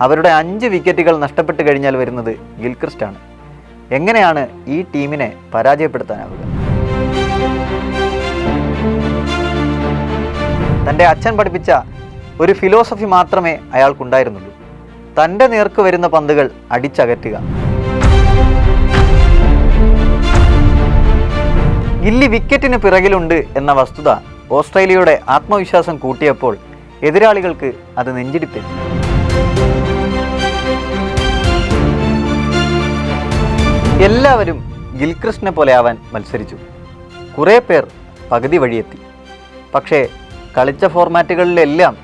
അവരുടെ 5 വിക്കറ്റുകൾ നഷ്ടപ്പെട്ട് കഴിഞ്ഞാൽ വരുന്നത് ഗിൽക്രിസ്റ്റാണ്. എങ്ങനെയാണ് ഈ ടീമിനെ പരാജയപ്പെടുത്താനാവുക? തൻ്റെ അച്ഛൻ പഠിപ്പിച്ച ഒരു ഫിലോസഫി മാത്രമേ അയാൾക്കുണ്ടായിരുന്നുള്ളൂ. തൻ്റെ നേർക്ക് വരുന്ന പന്തുകൾ അടിച്ചകറ്റുക. ഗില്ലി വിക്കറ്റിന് പിറകിലുണ്ട് എന്ന വസ്തുത ഓസ്ട്രേലിയയുടെ ആത്മവിശ്വാസം കൂട്ടിയപ്പോൾ എതിരാളികൾക്ക് അത് നെഞ്ചിടിപ്പിച്ചു. എല്ലാവരും ഗിൽക്രിസ്റ്റിനെ പോലെ ആവാൻ മത്സരിച്ചു. കുറേ പേർ പകുതി വഴിയെത്തി. പക്ഷേ കളിച്ച ഫോർമാറ്റുകളിലെല്ലാം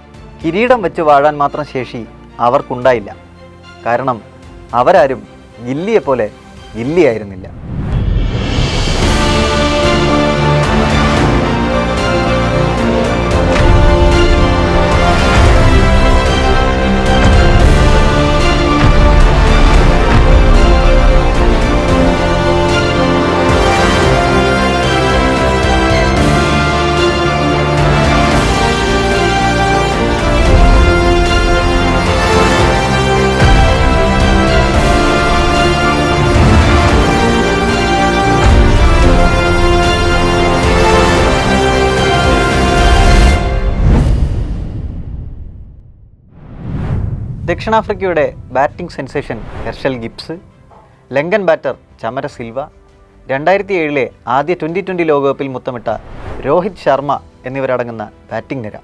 കിരീടം വെച്ച് വാഴാൻ മാത്രം ശേഷി അവർക്കുണ്ടായില്ല. കാരണം അവരാരും ഗില്ലിയെപ്പോലെ ഗില്ലിയായിരുന്നില്ല. ദക്ഷിണാഫ്രിക്കയുടെ batting sensation Herschelle Gibbs, Lankan batter Chamara Silva, 2007 ആദ്യ T20 ലോകകപ്പിൽ മുത്തമിട്ട രോഹിത് ശർമ്മ എന്നിവരടങ്ങുന്ന ബാറ്റിംഗ് നിര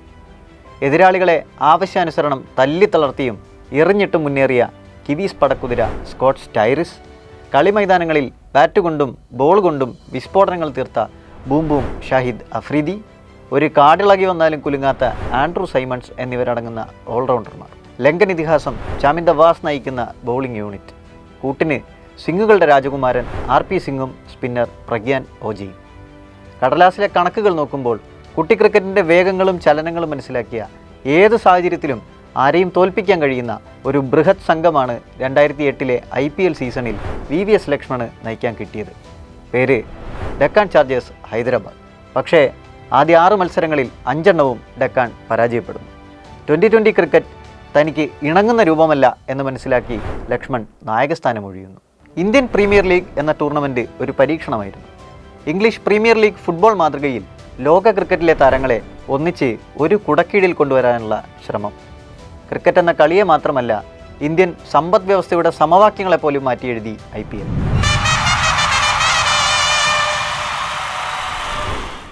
എതിരാളികളെ ആവശ്യാനുസരണം തല്ലിത്തളർത്തിയും എറിഞ്ഞിട്ടും മുന്നേറിയ കിവീസ് പടക്കുതിര സ്കോട്ട് സ്റ്റൈറിസ്, കളിമൈതാനങ്ങളിൽ ബാറ്റ് കൊണ്ടും ബോൾ കൊണ്ടും വിസ്ഫോടനങ്ങൾ തീർത്ത ബൂം ഷാഹിദ് അഫ്രീദി, ഒരു കാടിളകി വന്നാലും കുലുങ്ങാത്ത ആൻഡ്രൂ സൈമൺസ് എന്നിവരടങ്ങുന്ന ഓൾറൗണ്ടർമാർ, ലങ്കൻ ഇതിഹാസം ചാമിന്ദ വാസ് നയിക്കുന്ന ബൗളിംഗ് യൂണിറ്റ്, കൂട്ടിന് സിംഗുകളുടെ രാജകുമാരൻ RP സിംഗും സ്പിന്നർ പ്രഗ്യാൻ ഓജിയും. കടലാസിലെ കണക്കുകൾ നോക്കുമ്പോൾ കുട്ടി ക്രിക്കറ്റിൻ്റെ വേഗങ്ങളും ചലനങ്ങളും മനസ്സിലാക്കിയ ഏത് സാഹചര്യത്തിലും ആരെയും തോൽപ്പിക്കാൻ കഴിയുന്ന ഒരു ബൃഹത് സംഘമാണ് 2008 IPL സീസണിൽ VVS ലക്ഷ്മണ് നയിക്കാൻ കിട്ടിയത്. പേര് ഡെക്കാൻ ചാർജേഴ്സ് ഹൈദരാബാദ്. പക്ഷേ ആദ്യ 6 മത്സരങ്ങളിൽ 5 എണ്ണവും ഡെക്കാൻ പരാജയപ്പെടുന്നു. T20 ക്രിക്കറ്റ് തനിക്ക് ഇണങ്ങുന്ന രൂപമല്ല എന്ന് മനസ്സിലാക്കി ലക്ഷ്മൺ നായകസ്ഥാനം ഒഴിയുന്നു. ഇന്ത്യൻ പ്രീമിയർ ലീഗ് എന്ന ടൂർണമെൻറ്റ് ഒരു പരീക്ഷണമായിരുന്നു. ഇംഗ്ലീഷ് പ്രീമിയർ ലീഗ് ഫുട്ബോൾ മാതൃകയിൽ ലോക ക്രിക്കറ്റിലെ താരങ്ങളെ ഒന്നിച്ച് ഒരു കുടക്കീഴിൽ കൊണ്ടുവരാനുള്ള ശ്രമം. ക്രിക്കറ്റ് എന്ന കളിയെ മാത്രമല്ല, ഇന്ത്യൻ സമ്പദ് വ്യവസ്ഥയുടെ സമവാക്യങ്ങളെപ്പോലും മാറ്റിയെഴുതി IPL.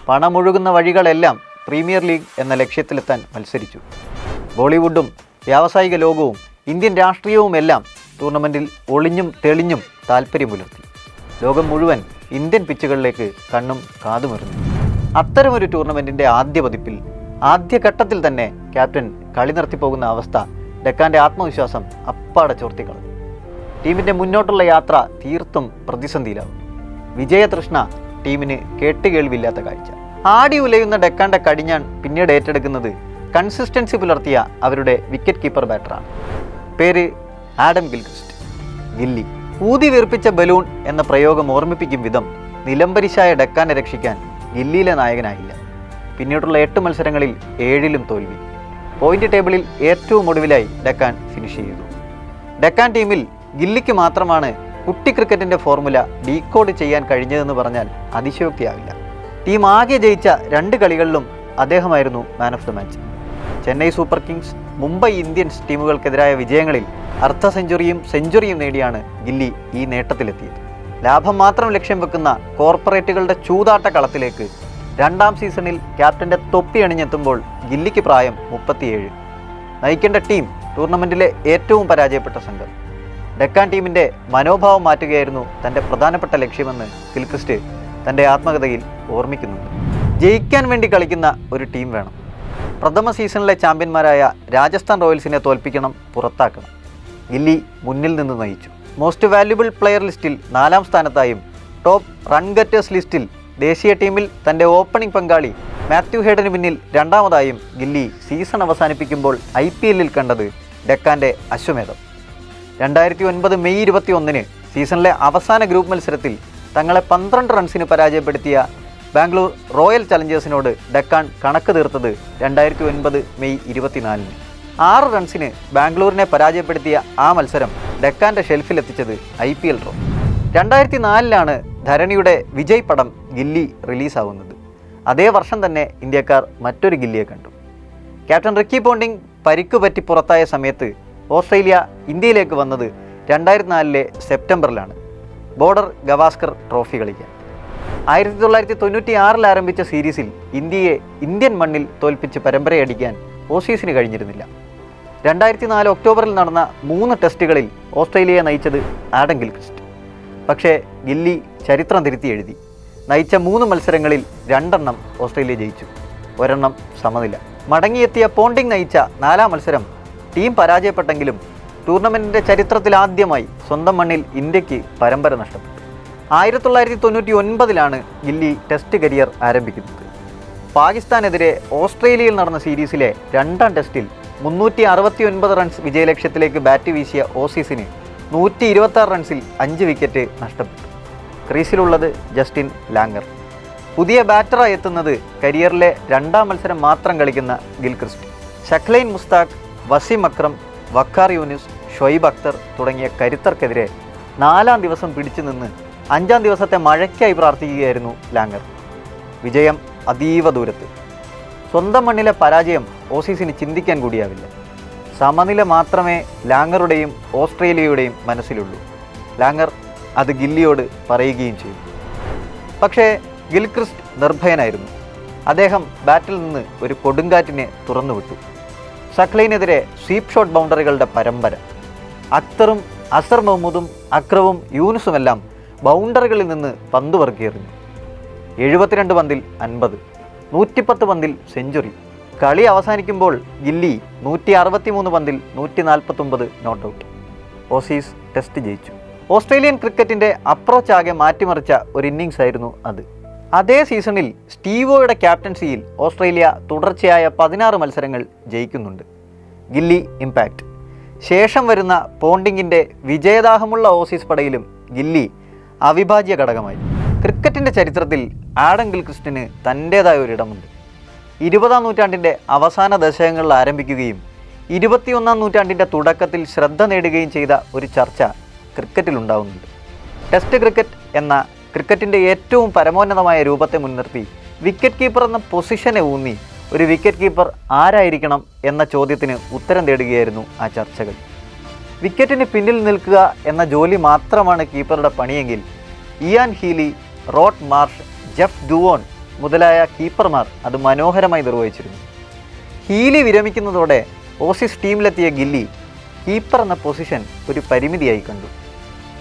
പണമൊഴുകുന്ന വഴികളെല്ലാം പ്രീമിയർ ലീഗ് എന്ന ലക്ഷ്യത്തിലെത്താൻ മത്സരിച്ചു. ബോളിവുഡും വ്യാവസായിക ലോകവും ഇന്ത്യൻ രാഷ്ട്രീയവുമെല്ലാം ടൂർണമെൻറ്റിൽ ഒളിഞ്ഞും തെളിഞ്ഞും താൽപ്പര്യം പുലർത്തി. ലോകം മുഴുവൻ ഇന്ത്യൻ പിച്ചുകളിലേക്ക് കണ്ണും കാതുമെറിഞ്ഞു. അത്തരമൊരു ടൂർണമെൻറ്റിൻ്റെ ആദ്യ പതിപ്പിൽ ആദ്യഘട്ടത്തിൽ തന്നെ ക്യാപ്റ്റൻ കളി നിർത്തിപ്പോകുന്ന അവസ്ഥ ഡെക്കാൻ്റെ ആത്മവിശ്വാസം അപ്പാടെ ചോർത്തിക്കളഞ്ഞു. ടീമിൻ്റെ മുന്നോട്ടുള്ള യാത്ര തീർത്തും പ്രതിസന്ധിയിലാവും. വിജയതൃഷ്ണ ടീമിന് കേട്ടുകേൾവില്ലാത്ത കാഴ്ച. ആടി ഉലയുന്ന ഡെക്കാൻ്റെ കടിഞ്ഞാൺ പിന്നീട് ഏറ്റെടുക്കുന്നത് കൺസിസ്റ്റൻസി പുലർത്തിയ അവരുടെ വിക്കറ്റ് കീപ്പർ ബാറ്ററാണ്. പേര് ആഡം ഗിൽക്രിസ്റ്റ്, ഗില്ലി. ഊതി വീർപ്പിച്ച ബലൂൺ എന്ന പ്രയോഗം ഓർമ്മിപ്പിക്കും വിധം നിലംപരിശായ ഡെക്കാനെ രക്ഷിക്കാൻ ഗില്ലിയിലെ നായകനായില്ല. പിന്നീടുള്ള 8 മത്സരങ്ങളിൽ 7ലും തോൽവി. പോയിന്റ് ടേബിളിൽ ഏറ്റവും ഒടുവിലായി ഡെക്കാൻ ഫിനിഷ് ചെയ്തു. ഡെക്കാൻ ടീമിൽ ഗില്ലിക്ക് മാത്രമാണ് കുട്ടി ക്രിക്കറ്റിൻ്റെ ഫോർമുല ഡീകോഡ് ചെയ്യാൻ കഴിഞ്ഞതെന്ന് പറഞ്ഞാൽ അതിശയോക്തിയാവില്ല. ടീം ആകെ ജയിച്ച 2 കളികളിലും അദ്ദേഹമായിരുന്നു man of the match. Chennai super kings, Mumbai Indians ടീമുകൾക്കെതിരായ വിജയങ്ങളിൽ അർദ്ധ സെഞ്ചുറിയും നേടിയാണ് ഗില്ലി ഈ നേട്ടത്തിലെത്തിയത്. ലാഭം മാത്രം ലക്ഷ്യം വെക്കുന്ന കോർപ്പറേറ്റുകളുടെ ചൂതാട്ട കളത്തിലേക്ക് 2ാം സീസണിൽ ക്യാപ്റ്റൻ്റെ തൊപ്പി അണിഞ്ഞെത്തുമ്പോൾ ഗില്ലിക്ക് പ്രായം 37. നയിക്കേണ്ട ടീം ടൂർണമെൻറ്റിലെ ഏറ്റവും പരാജയപ്പെട്ട സംഘം. ഡെക്കാൻ ടീമിൻ്റെ മനോഭാവം മാറ്റുകയായിരുന്നു തൻ്റെ പ്രധാനപ്പെട്ട ലക്ഷ്യമെന്ന് ഗിൽക്രിസ്റ്റ് തൻ്റെ ആത്മകഥയിൽ ഓർമ്മിക്കുന്നുണ്ട്. ജയിക്കാൻ വേണ്ടി കളിക്കുന്ന ഒരു ടീം വേണം. പ്രഥമ സീസണിലെ ചാമ്പ്യന്മാരായ രാജസ്ഥാൻ റോയൽസിനെ തോൽപ്പിക്കണം, പുറത്താക്കണം. ഗില്ലി മുന്നിൽ നിന്ന് നയിച്ചു. മോസ്റ്റ് വാല്യുബിൾ പ്ലെയർ ലിസ്റ്റിൽ 4ാം സ്ഥാനത്തായും ടോപ്പ് റൺ ഗറ്റേഴ്സ് ലിസ്റ്റിൽ ദേശീയ ടീമിൽ തൻ്റെ ഓപ്പണിംഗ് പങ്കാളി മാത്യു ഹേഡന് പിന്നിൽ 2ാമതായും ഗില്ലി സീസൺ അവസാനിപ്പിക്കുമ്പോൾ IPL കണ്ടത് ഡെക്കാൻ്റെ അശ്വമേധം. 2009 മെയ് 21 സീസണിലെ അവസാന ഗ്രൂപ്പ് മത്സരത്തിൽ തങ്ങളെ 12 റൺസിന് പരാജയപ്പെടുത്തിയ ബാംഗ്ലൂർ റോയൽ ചലഞ്ചേഴ്സിനോട് ഡെക്കാൻ കണക്ക് തീർത്തത് 2009 മെയ് 24. 6 റൺസിന് ബാംഗ്ലൂരിനെ പരാജയപ്പെടുത്തിയ ആ മത്സരം ഡെക്കാൻ്റെ ഷെൽഫിലെത്തിച്ചത് IPL ട്രോഫി. 2004 ധരണിയുടെ വിജയ് പടം ഗില്ലി റിലീസാവുന്നത്. അതേ വർഷം തന്നെ ഇന്ത്യക്കാർ മറ്റൊരു ഗില്ലിയെ കണ്ടു. ക്യാപ്റ്റൻ റിക്കി പോണ്ടിംഗ് പരിക്ക് പറ്റി പുറത്തായ സമയത്ത് ഓസ്ട്രേലിയ ഇന്ത്യയിലേക്ക് വന്നത് 2004 സെപ്റ്റംബറിലാണ് ബോർഡർ ഗവാസ്കർ ട്രോഫി കളിക്കാൻ. 1996 ആരംഭിച്ച സീരീസിൽ ഇന്ത്യയെ ഇന്ത്യൻ മണ്ണിൽ തോൽപ്പിച്ച് പരമ്പരയടിക്കാൻ ഓസീസിന് കഴിഞ്ഞിരുന്നില്ല. 2004 ഒക്ടോബറിൽ നടന്ന 3 ടെസ്റ്റുകളിൽ ഓസ്ട്രേലിയയെ നയിച്ചത് ആഡം ഗിൽക്രിസ്റ്റ്. പക്ഷേ ഗില്ലി ചരിത്രം തിരുത്തി എഴുതി. നയിച്ച 3 മത്സരങ്ങളിൽ 2 ഓസ്ട്രേലിയ ജയിച്ചു, 1 സമനില. മടങ്ങിയെത്തിയ പോണ്ടിംഗ് നയിച്ച 4ാം മത്സരം ടീം പരാജയപ്പെട്ടെങ്കിലും ടൂർണമെൻറ്റിൻ്റെ ചരിത്രത്തിൽ ആദ്യമായി സ്വന്തം മണ്ണിൽ ഇന്ത്യക്ക് പരമ്പര നഷ്ടപ്പെട്ടു. 1999 ഗില്ലി ടെസ്റ്റ് കരിയർ ആരംഭിക്കുന്നത്. പാകിസ്ഥാനെതിരെ ഓസ്ട്രേലിയയിൽ നടന്ന സീരീസിലെ 2ാം ടെസ്റ്റിൽ 369 റൺസ് വിജയലക്ഷ്യത്തിലേക്ക് ബാറ്റ് വീശിയ ഓസീസിന് 126 റൺസിൽ 5 വിക്കറ്റ് നഷ്ടപ്പെട്ടു. ക്രീസിലുള്ളത് ജസ്റ്റിൻ ലാംഗർ. പുതിയ ബാറ്ററായി എത്തുന്നത് കരിയറിലെ 2ാം മത്സരം മാത്രം കളിക്കുന്ന ഗിൽക്രിസ്റ്റ്. ഷക്ലൈൻ മുസ്താഖ്, വസീം അക്രം, വഖാർ യൂനിസ്, ഷൊയ്ബ് അക്തർ തുടങ്ങിയ കരുത്തർക്കെതിരെ 4ാം ദിവസം പിടിച്ചു നിന്ന് 5ാം ദിവസത്തെ മഴയ്ക്കായി പ്രാർത്ഥിക്കുകയായിരുന്നു ലാംഗർ. വിജയം അതീവ ദൂരത്ത്. സ്വന്തം മണ്ണിലെ പരാജയം ഓസീസിന് ചിന്തിക്കാൻ കൂടിയാവില്ല. സമനില മാത്രമേ ലാംഗറുടെയും ഓസ്ട്രേലിയയുടെയും മനസ്സിലുള്ളൂ. ലാംഗർ അത് ഗില്ലിയോട് പറയുകയും ചെയ്തു. പക്ഷേ ഗിൽക്രിസ്റ്റ് നിർഭയനായിരുന്നു. അദ്ദേഹം ബാറ്റിൽ നിന്ന് ഒരു കൊടുങ്കാറ്റിനെ തുറന്നുവിട്ടു. ഷക്ലൈനെതിരെ സ്വീപ്പ് ഷോട്ട് ബൗണ്ടറികളുടെ പരമ്പര. അക്തറും അസർ മഹ്മൂദും അക്രവും യൂനുസുമെല്ലാം ബൗണ്ടറികളിൽ നിന്ന് പന്ത് പെറുക്കിയെറിഞ്ഞു. 72 പന്തിൽ 50, 110 പന്തിൽ സെഞ്ചുറി. കളി അവസാനിക്കുമ്പോൾ ഗില്ലി 163 പന്തിൽ 149 നോട്ട് ഔട്ട്. ഓസീസ് ടെസ്റ്റ് ജയിച്ചു. ഓസ്ട്രേലിയൻ ക്രിക്കറ്റിൻ്റെ അപ്രോച്ച് ആകെ മാറ്റിമറിച്ച ഒരു ഇന്നിങ്സ് ആയിരുന്നു അത്. അതേ സീസണിൽ സ്റ്റീവോയുടെ ക്യാപ്റ്റൻസിയിൽ ഓസ്ട്രേലിയ തുടർച്ചയായ 16 മത്സരങ്ങൾ ജയിക്കുന്നുണ്ട്. ഗില്ലി ഇമ്പാക്റ്റ്. ശേഷം വരുന്ന പോണ്ടിങ്ങിൻ്റെ വിജയദാഹമുള്ള ഓസീസ് പടയിലും ഗില്ലി അവിഭാജ്യ ഘടകമായി. ക്രിക്കറ്റിൻ്റെ ചരിത്രത്തിൽ ആഡം ഗിൽക്രിസ്റ്റിന് തൻ്റേതായ ഒരിടമുണ്ട്. 20ാം നൂറ്റാണ്ടിൻ്റെ അവസാന ദശകങ്ങളിൽ ആരംഭിക്കുകയും 21ാം നൂറ്റാണ്ടിൻ്റെ തുടക്കത്തിൽ ശ്രദ്ധ നേടുകയും ചെയ്ത ഒരു ചർച്ച ക്രിക്കറ്റിലുണ്ടാവുന്നുണ്ട്. ടെസ്റ്റ് ക്രിക്കറ്റ് എന്ന ക്രിക്കറ്റിൻ്റെ ഏറ്റവും പരമോന്നതമായ രൂപത്തെ മുൻനിർത്തി വിക്കറ്റ് കീപ്പർ എന്ന പൊസിഷനെ ഊന്നി ഒരു വിക്കറ്റ് കീപ്പർ ആരായിരിക്കണം എന്ന ചോദ്യത്തിന് ഉത്തരം തേടുകയായിരുന്നു ആ ചർച്ചകൾ. വിക്കറ്റിന് പിന്നിൽ നിൽക്കുക എന്ന ജോലി മാത്രമാണ് കീപ്പറുടെ പണിയെങ്കിൽ Ian Healy, Rod Marsh, Jeff Dujon മുതലായ കീപ്പർമാർ അത് മനോഹരമായി നിർവഹിച്ചിരുന്നു. ഹീലി വിരമിക്കുന്നതോടെ ഓസീസ് ടീമിലെത്തിയ ഗില്ലി കീപ്പർ എന്ന പൊസിഷൻ ഒരു പരിമിതിയായി കണ്ടു.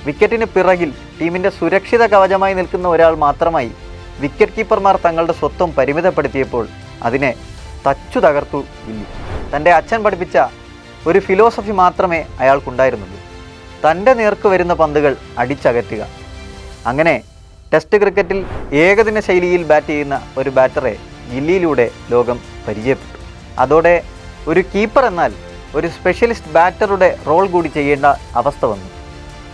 വിക്കറ്റിന് പിറകിൽ ടീമിൻ്റെ സുരക്ഷിത കവചമായി നിൽക്കുന്ന ഒരാൾ മാത്രമായി വിക്കറ്റ് കീപ്പർമാർ തങ്ങളുടെ സ്വത്വം പരിമിതപ്പെടുത്തിയപ്പോൾ അതിനെ തച്ചു തകർത്തു ഗില്ലി. തൻ്റെ അച്ഛൻ പഠിപ്പിച്ച ഒരു ഫിലോസഫി മാത്രമേ അയാൾക്കുണ്ടായിരുന്നുള്ളൂ: തൻ്റെ നേർക്ക് വരുന്ന പന്തുകൾ അടിച്ചകറ്റുക. അങ്ങനെ ടെസ്റ്റ് ക്രിക്കറ്റിൽ ഏകദിന ശൈലിയിൽ ബാറ്റ് ചെയ്യുന്ന ഒരു ബാറ്ററെ ഗില്ലിയിലൂടെ ലോകം പരിചയപ്പെട്ടു. അതോടെ ഒരു കീപ്പർ എന്നാൽ ഒരു സ്പെഷ്യലിസ്റ്റ് ബാറ്ററുടെ റോൾ കൂടി ചെയ്യേണ്ട അവസ്ഥ വന്നു.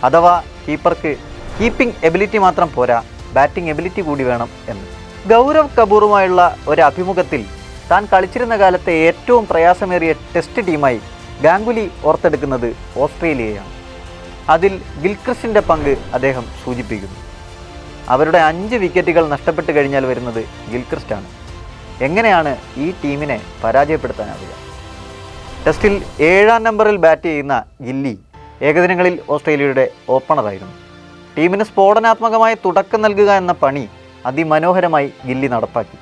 അഥവാ കീപ്പർക്ക് കീപ്പിംഗ് എബിലിറ്റി മാത്രം പോരാ, ബാറ്റിംഗ് എബിലിറ്റി കൂടി വേണം എന്ന്. ഗൗരവ് കപൂറുമായുള്ള ഒരു അഭിമുഖത്തിൽ താൻ കളിച്ചിരുന്ന കാലത്തെ ഏറ്റവും പ്രയാസമേറിയ ടെസ്റ്റ് ടീമായി ഗാംഗുലി ഓർത്തെടുക്കുന്നത് ഓസ്ട്രേലിയയാണ്. അതിൽ ഗിൽക്രിസ്റ്റിൻ്റെ പങ്ക് അദ്ദേഹം സൂചിപ്പിക്കുന്നു. അവരുടെ 5 വിക്കറ്റുകൾ നഷ്ടപ്പെട്ട് കഴിഞ്ഞാൽ വരുന്നത് ഗിൽക്രിസ്റ്റാണ്. എങ്ങനെയാണ് ഈ ടീമിനെ പരാജയപ്പെടുത്താനാവുക? ടെസ്റ്റിൽ 7ാം നമ്പറിൽ ബാറ്റ് ചെയ്യുന്ന ഗില്ലി ഏകദിനങ്ങളിൽ ഓസ്ട്രേലിയയുടെ ഓപ്പണറായിരുന്നു. ടീമിന് സ്ഫോടനാത്മകമായ തുടക്കം നൽകുക എന്ന പണി അതിമനോഹരമായി ഗില്ലി നടപ്പാക്കി.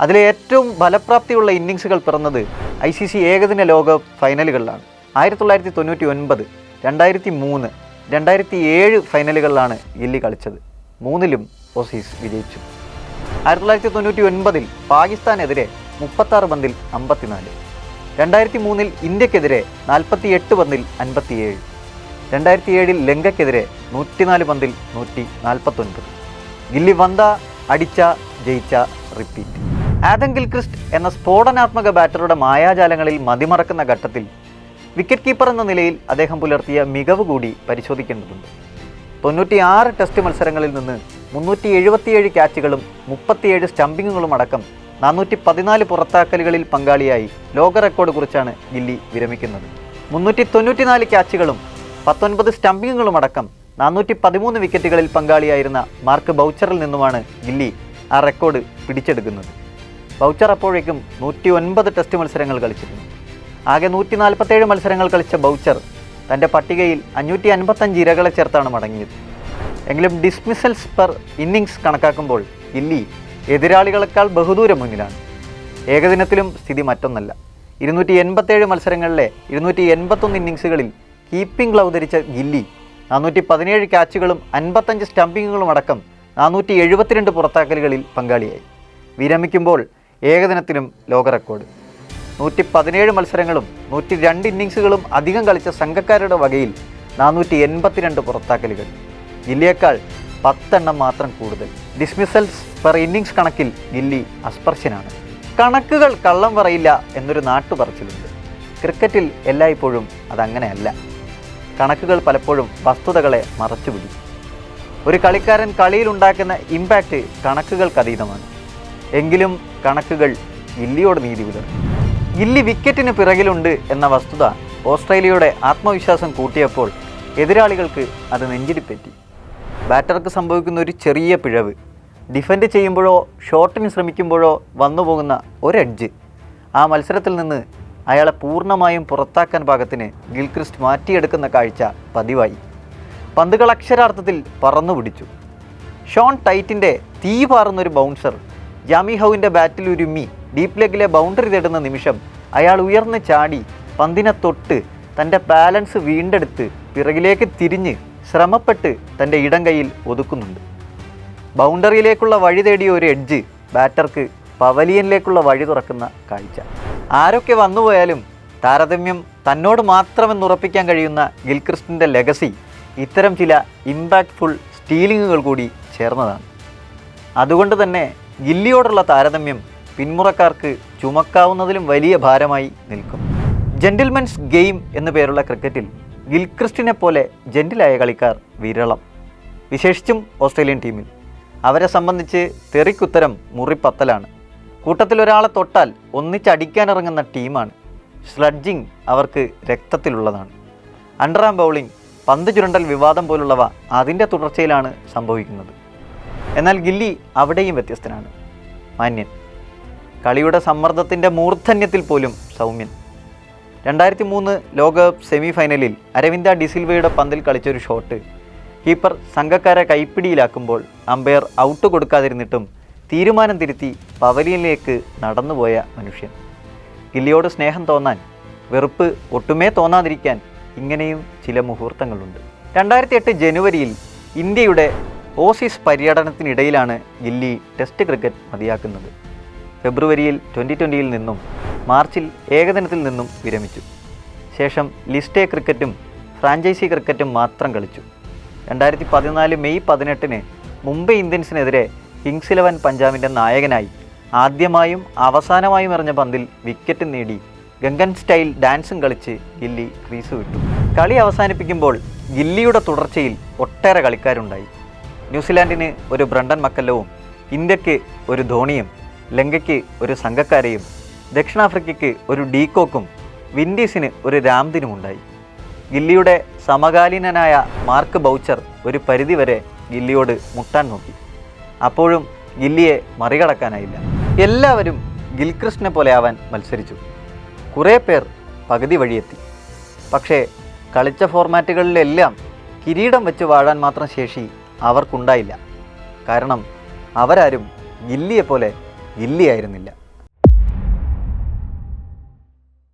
അതിലെ ഏറ്റവും ഫലപ്രാപ്തിയുള്ള ഇന്നിങ്സുകൾ പിറന്നത് ICC ഏകദിന ലോകകപ്പ് ഫൈനലുകളിലാണ്. 1999, 2003, 2007 ഫൈനലുകളിലാണ് ഗില്ലി കളിച്ചത്. 3ലും ഓസീസ് വിജയിച്ചു. 1999 പാകിസ്ഥാനെതിരെ 36 പന്തിൽ 54, 2003 ഇന്ത്യക്കെതിരെ 48 പന്തിൽ 57, 2007 ലങ്കയ്ക്കെതിരെ 104 പന്തിൽ 149. ഗില്ലി വന്ന, അടിച്ച, ജയിച്ച, റിപ്പീറ്റ്. ആഡം ഗിൽക്രിസ്റ്റ് എന്ന സ്ഫോടനാത്മക ബാറ്ററുടെ മായാജാലങ്ങളിൽ മതിമറക്കുന്ന ഘട്ടത്തിൽ വിക്കറ്റ് കീപ്പർ എന്ന നിലയിൽ അദ്ദേഹം പുലർത്തിയ മികവ് കൂടി പരിശോധിക്കേണ്ടതുണ്ട്. 96 ടെസ്റ്റ് മത്സരങ്ങളിൽ നിന്ന് 377 ക്യാച്ചുകളും 37 സ്റ്റംപിങ്ങുകളും അടക്കം 414 പുറത്താക്കലുകളിൽ പങ്കാളിയായി ലോക റെക്കോർഡ് കുറിച്ചാണ് ഗില്ലി വിരമിക്കുന്നത്. 394 ക്യാച്ചുകളും 19 സ്റ്റംപിങ്ങുകളും അടക്കം 413 വിക്കറ്റുകളിൽ പങ്കാളിയായിരുന്ന മാർക്ക് ബൗച്ചറിൽ നിന്നുമാണ് ഗില്ലി ആ റെക്കോർഡ് പിടിച്ചെടുക്കുന്നത്. ബൗച്ചർ അപ്പോഴേക്കും 109 ടെസ്റ്റ് മത്സരങ്ങൾ കളിച്ചിരുന്നു. ആകെ 147 മത്സരങ്ങൾ കളിച്ച ബൗച്ചർ തൻ്റെ പട്ടികയിൽ 555 ഇരകളെ ചേർത്താണ് മടങ്ങിയത്. എങ്കിലും ഡിസ്മിസൽസ് പെർ ഇന്നിങ്സ് കണക്കാക്കുമ്പോൾ ഗില്ലി എതിരാളികളെക്കാൾ ബഹുദൂരം മുന്നിലാണ്. ഏകദിനത്തിലും സ്ഥിതി മറ്റൊന്നല്ല. 287 മത്സരങ്ങളിലെ 281 ഇന്നിങ്സുകളിൽ കീപ്പിംഗ് ഗ്ലൗ ധരിച്ച ഗില്ലി 417 ക്യാച്ചുകളും 55 സ്റ്റംപിങ്ങുകളും അടക്കം 472 പുറത്താക്കലുകളിൽ പങ്കാളിയായി. വിരമിക്കുമ്പോൾ ഏകദിനത്തിലും ലോക റെക്കോർഡ്. 117 മത്സരങ്ങളും 102 ഇന്നിങ്സുകളും അധികം കളിച്ച സംഘക്കാരുടെ വകയിൽ 482 പുറത്താക്കലുകൾ. ഗില്ലിയേക്കാൾ 10 എണ്ണം മാത്രം കൂടുതൽ. ഡിസ്മിസൽസ് പെർ ഇന്നിങ്സ് കണക്കിൽ ഗില്ലി അസ്പർശ്യനാണ്. കണക്കുകൾ കള്ളം പറയില്ല എന്നൊരു നാട്ടുപറച്ചിലുണ്ട്. ക്രിക്കറ്റിൽ എല്ലായ്പ്പോഴും അതങ്ങനെയല്ല. കണക്കുകൾ പലപ്പോഴും വസ്തുതകളെ മറച്ചുപിടിക്കും. ഒരു കളിക്കാരൻ കളിയിലുണ്ടാക്കുന്ന ഇമ്പാക്റ്റ് കണക്കുകൾക്ക് അതീതമാണ്. എങ്കിലും കണക്കുകൾ ഗില്ലിയോട് നീതി പുലർത്തും. ഗില്ലി വിക്കറ്റിന് പിറകിലുണ്ട് എന്ന വസ്തുത ഓസ്ട്രേലിയയുടെ ആത്മവിശ്വാസം കൂട്ടിയപ്പോൾ എതിരാളികൾക്ക് അത് നെഞ്ചിടിപ്പറ്റി. ബാറ്റർക്ക് സംഭവിക്കുന്ന ഒരു ചെറിയ പിഴവ്, ഡിഫെൻഡ് ചെയ്യുമ്പോഴോ ഷോട്ടിന് ശ്രമിക്കുമ്പോഴോ വന്നുപോകുന്ന ഒരു എഡ്ജ്, ആ മത്സരത്തിൽ നിന്ന് അയാളെ പൂർണ്ണമായും പുറത്താക്കാൻ പാകത്തിന് ഗിൽക്രിസ്റ്റ് മാറ്റിയെടുക്കുന്ന കാഴ്ച പതിവായി. പന്തുകൾ അക്ഷരാർത്ഥത്തിൽ പറന്നുപിടിച്ചു. ഷോൺ ടൈറ്റിൻ്റെ തീ പാറുന്നൊരു ബൗൺസർ ജാമി ഹൗവിൻ്റെ ബാറ്റിൽ ഉരുമ്മി ഡീപ്പ് ലെഗിലെ ബൗണ്ടറി തേടുന്ന നിമിഷം അയാൾ ഉയർന്ന് ചാടി പന്തിനെ തൊട്ട് തൻ്റെ ബാലൻസ് വീണ്ടെടുത്ത് പിറകിലേക്ക് തിരിഞ്ഞ് ശ്രമപ്പെട്ട് തൻ്റെ ഇടം കൈയിൽ ഒതുക്കുന്നുണ്ട്. ബൗണ്ടറിയിലേക്കുള്ള വഴി തേടിയ ഒരു എഡ്ജ് ബാറ്റർക്ക് പവലിയനിലേക്കുള്ള വഴി തുറക്കുന്ന കാഴ്ച. ആരൊക്കെ വന്നുപോയാലും താരതമ്യം തന്നോട് മാത്രമെന്നുറപ്പിക്കാൻ കഴിയുന്ന ഗിൽക്രിസ്റ്റിൻ്റെ ലെഗസി ഇത്തരം ചില ഇമ്പാക്റ്റ്ഫുൾ സ്റ്റീലിങ്ങുകൾ കൂടി ചേർന്നതാണ്. അതുകൊണ്ട് തന്നെ ഗില്ലിയോടുള്ള താരതമ്യം പിന്മുറക്കാർക്ക് ചുമക്കാവുന്നതിലും വലിയ ഭാരമായി നിൽക്കും. ജെന്റിൽമെൻസ് ഗെയിം എന്നു പേരുള്ള ക്രിക്കറ്റിൽ ഗിൽക്രിസ്റ്റിനെ പോലെ ജെന്റിലായ കളിക്കാർ വിരളം, വിശേഷിച്ചും ഓസ്ട്രേലിയൻ ടീമിൽ. അവരെ സംബന്ധിച്ച് തെറിക്കുത്തരം മുറിപ്പത്തലാണ്. കൂട്ടത്തിൽ ഒരാളെ തൊട്ടാൽ ഒന്നിച്ചടിക്കാനിറങ്ങുന്ന ടീമാണ്. സ്ലഡ്ജിങ് അവർക്ക് രക്തത്തിലുള്ളതാണ്. അണ്ടർആം ബൗളിംഗ്, പന്ത് ചുരണ്ടൽ വിവാദം പോലുള്ളവ അതിൻ്റെ തുടർച്ചയിലാണ് സംഭവിക്കുന്നത്. എന്നാൽ ഗില്ലി അവിടെയും വ്യത്യസ്തനാണ്. മാന്യൻ, കളിയുടെ സമ്മർദ്ദത്തിൻ്റെ മൂർധന്യത്തിൽ പോലും സൗമ്യൻ. 2003 ലോകകപ്പ് സെമി ഫൈനലിൽ അരവിന്ദ ഡിസിൽവയുടെ പന്തിൽ കളിച്ചൊരു ഷോട്ട് കീപ്പർ സംഘക്കാരെ കൈപ്പിടിയിലാക്കുമ്പോൾ അമ്പയർ ഔട്ട് കൊടുക്കാതിരുന്നിട്ടും തീരുമാനം തിരുത്തി പവലിയനിലേക്ക് നടന്നുപോയ മനുഷ്യൻ. ഗില്ലിയോട് സ്നേഹം തോന്നാൻ, വെറുപ്പ് ഒട്ടുമേ തോന്നാതിരിക്കാൻ ഇങ്ങനെയും ചില മുഹൂർത്തങ്ങളുണ്ട്. 2008 ജനുവരിയിൽ ഇന്ത്യയുടെ ഓസീസ് പര്യടനത്തിനിടയിലാണ് ഗില്ലി ടെസ്റ്റ് ക്രിക്കറ്റ് മതിയാക്കുന്നത്. ഫെബ്രുവരിയിൽ 2020 നിന്നും മാർച്ചിൽ ഏകദിനത്തിൽ നിന്നും വിരമിച്ചു. ശേഷം ലിസ്റ്റ് എ ക്രിക്കറ്റും ഫ്രാഞ്ചൈസി ക്രിക്കറ്റും മാത്രം കളിച്ചു. 2014 മെയ് 18 മുംബൈ ഇന്ത്യൻസിനെതിരെ കിങ്സ് 11 പഞ്ചാബിൻ്റെ നായകനായി ആദ്യമായും അവസാനമായും എറിഞ്ഞ പന്തിൽ വിക്കറ്റ് നേടി ഗംഗൻ സ്റ്റൈൽ ഡാൻസും കളിച്ച് ഗില്ലി ക്രീസ് വിട്ടു. കളി അവസാനിപ്പിക്കുമ്പോൾ ഗില്ലിയുടെ തുടർച്ചയിൽ ഒട്ടേറെ കളിക്കാരുണ്ടായി. ന്യൂസിലാൻഡിന് ഒരു ബ്രണ്ടൻ മക്കല്ലവും, ഇന്ത്യക്ക് ഒരു ധോണിയും, ലങ്കയ്ക്ക് ഒരു സംഘക്കാരെയും, ദക്ഷിണാഫ്രിക്കയ്ക്ക് ഒരു ഡീകോക്കും, വിൻഡീസിന് ഒരു രാംദിനുമുണ്ടായി. ഗില്ലിയുടെ സമകാലീനനായ മാർക്ക് ബൗച്ചർ ഒരു പരിധിവരെ ഗില്ലിയോട് മുട്ടാൻ നോക്കി. അപ്പോഴും ഗില്ലിയെ മറികടക്കാനായില്ല. എല്ലാവരും ഗിൽക്രിസ്റ്റിനെ പോലെ ആവാൻ മത്സരിച്ചു. കുറേ പേർ പകുതി വഴിയെത്തി. പക്ഷേ കളിച്ച ഫോർമാറ്റുകളിലെല്ലാം കിരീടം വെച്ച് വാഴാൻ മാത്രം ശേഷി അവർക്കുണ്ടായില്ല. കാരണം അവരാരും ഗില്ലിയെപ്പോലെ ഗില്ലിയായിരുന്നില്ല.